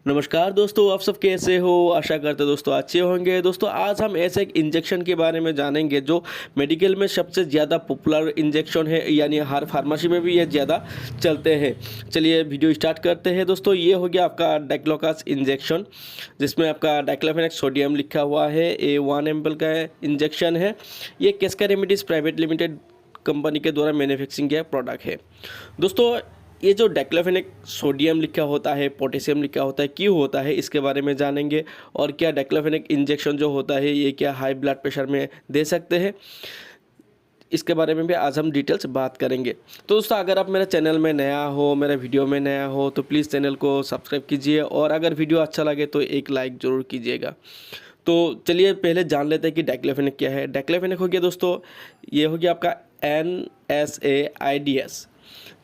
नमस्कार दोस्तों, आप सब कैसे हो। आशा करते दोस्तों अच्छे होंगे। दोस्तों आज हम ऐसे एक इंजेक्शन के बारे में जानेंगे जो मेडिकल में सबसे ज़्यादा पॉपुलर इंजेक्शन है, यानी हर फार्मेसी में भी ये ज़्यादा चलते हैं। चलिए वीडियो स्टार्ट करते हैं। दोस्तों ये हो गया आपका डाइक्लोकास इंजेक्शन, जिसमें आपका डाइक्लोफेनेक सोडियम लिखा हुआ है। ये 1 ml का इंजेक्शन है। ये केस्का रेमेडीज प्राइवेट लिमिटेड कंपनी के द्वारा मैन्युफैक्चरिंग किया प्रोडक्ट है। दोस्तों ये जो डाइक्लोफेनेक सोडियम लिखा होता है, पोटेशियम लिखा होता है, क्यों होता है इसके बारे में जानेंगे। और क्या डाइक्लोफेनेक इंजेक्शन जो होता है ये क्या हाई ब्लड प्रेशर में दे सकते हैं, इसके बारे में भी आज हम डिटेल्स बात करेंगे। तो दोस्तों अगर आप मेरे चैनल में नया हो, मेरे वीडियो में नया हो, तो प्लीज़ चैनल को सब्सक्राइब कीजिए और अगर वीडियो अच्छा लगे तो एक लाइक ज़रूर कीजिएगा। तो चलिए पहले जान लेते हैं कि डाइक्लोफेनेक क्या है। डाइक्लोफेनेक हो गया दोस्तों, ये हो गया आपका NSAIDs,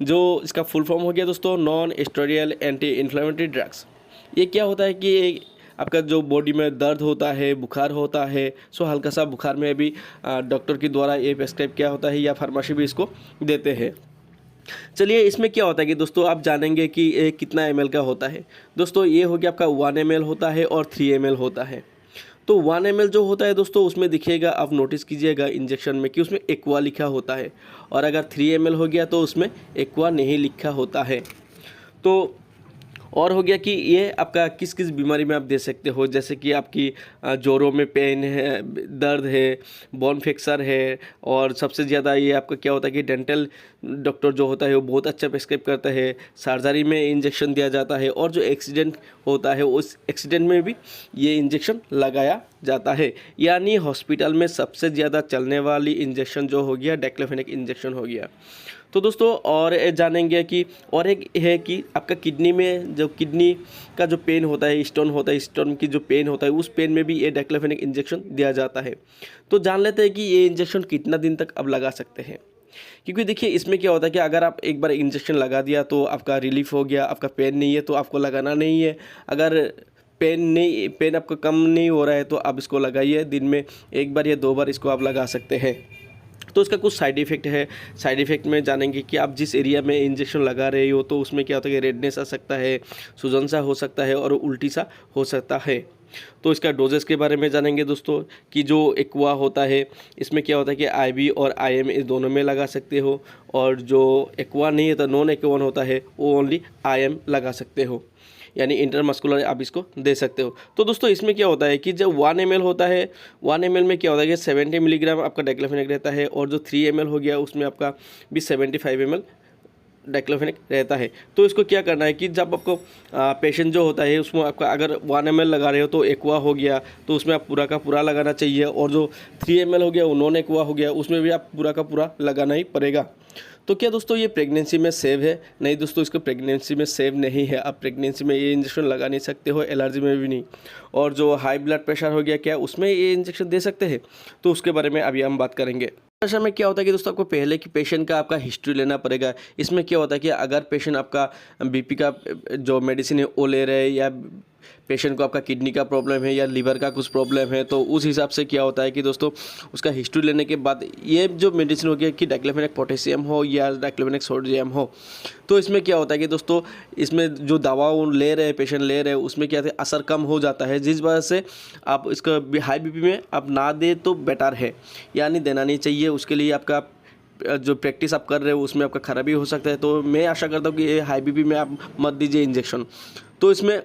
जो इसका फुल फॉर्म हो गया दोस्तों non steroidal anti inflammatory drugs. ये क्या होता है कि आपका जो बॉडी में दर्द होता है, बुखार होता है, सो हल्का सा बुखार में भी डॉक्टर के द्वारा ये प्रेस्क्राइब किया होता है या फार्मेसी भी इसको देते हैं। चलिए इसमें क्या होता है कि दोस्तों आप जानेंगे कि ये कितना ml का होता है। दोस्तों ये हो गया आपका 1 ml होता है और 3 ml होता है। तो 1 ml जो होता है दोस्तों उसमें दिखेगा, आप नोटिस कीजिएगा इंजेक्शन में कि उसमें एक्वा लिखा होता है, और अगर 3 ml हो गया तो उसमें एक्वा नहीं लिखा होता है। तो और हो गया कि ये आपका किस किस बीमारी में आप दे सकते हो, जैसे कि आपकी जोड़ों में पेन है, दर्द है, बोन फ्रैक्चर है, और सबसे ज़्यादा ये आपका क्या होता है कि डेंटल डॉक्टर जो होता है वो बहुत अच्छा प्रेस्क्राइब करता है। सर्जरी में इंजेक्शन दिया जाता है, और जो एक्सीडेंट होता है उस एक्सीडेंट में भी ये इंजेक्शन लगाया जाता है। यानी हॉस्पिटल में सबसे ज़्यादा चलने वाली इंजेक्शन जो हो गया डाइक्लोफेनेक इंजेक्शन हो गया। तो दोस्तों और जानेंगे कि और एक है कि आपका किडनी में जो किडनी का जो पेन होता है, स्टोन होता है, स्टोन की जो पेन होता है, उस पेन में भी ये डाइक्लोफेनेक इंजेक्शन दिया जाता है। तो जान लेते हैं कि ये इंजेक्शन कितना दिन तक आप लगा सकते हैं। क्योंकि देखिए इसमें क्या होता है कि अगर आप एक बार इंजेक्शन लगा दिया तो आपका रिलीफ हो गया, आपका पेन नहीं है तो आपको लगाना नहीं है। अगर पेन आपका कम नहीं हो रहा है तो आप इसको लगाइए। दिन में एक बार या 2 बार इसको आप लगा सकते हैं। तो इसका कुछ साइड इफ़ेक्ट है। साइड इफ़ेक्ट में जानेंगे कि आप जिस एरिया में इंजेक्शन लगा रहे हो तो उसमें क्या होता है कि रेडनेस आ सकता है, सूजन सा हो सकता है और उल्टी सा हो सकता है। तो इसका डोजेस के बारे में जानेंगे दोस्तों कि जो एक्वा होता है इसमें क्या होता है कि IV और IM इस दोनों में लगा सकते हो, और जो एक्वा नहीं है तो नॉन एक्वा होता है वो ओनली IM लगा सकते हो, यानी इंटरमस्कुलर आप इसको दे सकते हो। तो दोस्तों इसमें क्या होता है कि जब 1 ml होता है, 1 ml में क्या होता है कि 70 मिलीग्राम आपका डाइक्लोफेनेक रहता है, और जो 3 ml हो गया उसमें आपका भी 75 ml डाइक्लोफेनेक रहता है। तो इसको क्या करना है कि जब आपको पेशेंट जो होता है उसमें आपका अगर 1 ml लगा रहे हो तो एक्वा हो गया तो उसमें आप पूरा का पूरा लगाना चाहिए, और जो 3 ml हो गया वो नॉन एक्वा हो गया उसमें भी आप पूरा का पूरा लगाना ही पड़ेगा। तो क्या दोस्तों ये प्रेगनेंसी में सेव है? नहीं दोस्तों, इसको प्रेगनेंसी में सेव नहीं है। आप प्रेगनेंसी में ये इंजेक्शन लगा नहीं सकते हो, एलर्जी में भी नहीं। और जो हाई ब्लड प्रेशर हो गया क्या उसमें ये इंजेक्शन दे सकते हैं? तो उसके बारे में अभी हम बात करेंगे। प्रेशर में क्या होता है कि दोस्तों आपको पहले कि पेशेंट का आपका हिस्ट्री लेना पड़ेगा। इसमें क्या होता है कि अगर पेशेंट आपका BP का जो मेडिसिन है वो ले रहे हैं, या पेशेंट को आपका किडनी का प्रॉब्लम है या लीवर का कुछ प्रॉब्लम है, तो उस हिसाब से क्या होता है कि दोस्तों उसका हिस्ट्री लेने के बाद ये जो मेडिसिन हो गया कि डाइक्लोफेनेक पोटेशियम हो या डाइक्लोफेनेक सोडियम हो, तो इसमें क्या होता है कि दोस्तों इसमें जो दवा ले रहे हैं पेशेंट ले रहे हैं उसमें क्या है असर कम हो जाता है, जिस वजह से आप इसका हाई BP में आप ना दे तो बेटर है, यानी देना नहीं चाहिए। उसके लिए आपका जो प्रैक्टिस आप कर रहे हो उसमें आपका खराबी हो सकता है। तो मैं आशा करता हूँ कि ये हाई BP में आप मत दीजिए इंजेक्शन। तो इसमें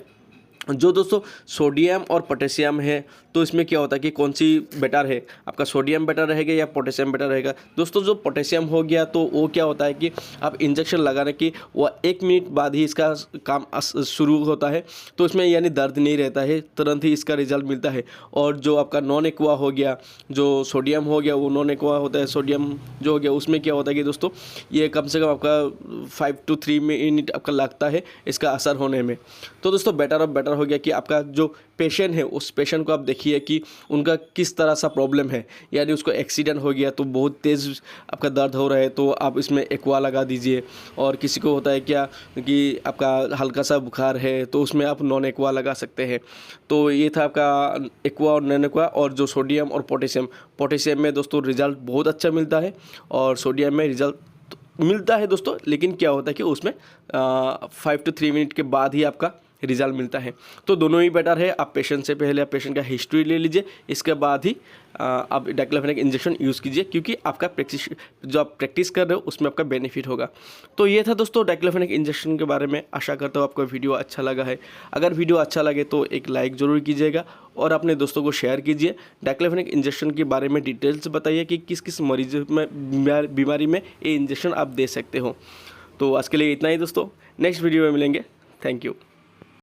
जो दोस्तों सोडियम और पोटेशियम है, तो इसमें क्या होता है कि कौन सी बेटर है, आपका सोडियम बेटर रहेगा या पोटेशियम बेटर रहेगा? दोस्तों जो पोटेशियम हो गया तो वो क्या होता है कि आप इंजेक्शन लगाने की वो 1 मिनट बाद ही इसका काम शुरू होता है, तो इसमें यानी दर्द नहीं रहता है, तुरंत ही इसका रिजल्ट मिलता है। और जो आपका नॉन एक्वा हो गया, जो सोडियम हो गया वो नॉन एक्वा होता है, सोडियम जो हो गया उसमें क्या होता है कि दोस्तों ये कम से कम आपका 5 to 3 मिनट आपका लगता है इसका असर होने में। तो दोस्तों बेटर और बेटर हो गया कि आपका जो पेशेंट है उस पेशेंट को आप देखिए कि उनका किस तरह सा प्रॉब्लम है, यानी उसको एक्सीडेंट हो गया तो बहुत तेज़ आपका दर्द हो रहा है तो आप इसमें एक्वा लगा दीजिए। और किसी को होता है क्या कि आपका हल्का सा बुखार है तो उसमें आप नॉन एक्वा लगा सकते हैं। तो ये था आपका एक्वा और नॉन एक्वा। और जो सोडियम और पोटेशियम में दोस्तों रिज़ल्ट बहुत अच्छा मिलता है, और सोडियम में रिज़ल्ट मिलता है दोस्तों, लेकिन क्या होता है कि उसमें 5 to 3 मिनट के बाद ही आपका रिजल्ट मिलता है। तो दोनों ही बेटर है। आप पेशेंट से पहले आप पेशेंट का हिस्ट्री ले लीजिए, इसके बाद ही आप डाइक्लोफेनेक इंजेक्शन यूज़ कीजिए, क्योंकि आपका प्रैक्टिस जो आप प्रैक्टिस कर रहे हो उसमें आपका बेनिफिट होगा। तो ये था दोस्तों डाइक्लोफेनेक इंजेक्शन के बारे में। आशा करता हूँ आपको वीडियो अच्छा लगा है। अगर वीडियो अच्छा लगे तो एक लाइक ज़रूर कीजिएगा और अपने दोस्तों को शेयर कीजिए। डाइक्लोफेनेक इंजेक्शन के बारे में डिटेल्स बताइए कि किस किस मरीज में बीमारी में ये इंजेक्शन आप दे सकते हो। तो आज के लिए इतना ही दोस्तों, नेक्स्ट वीडियो में मिलेंगे। Thank you.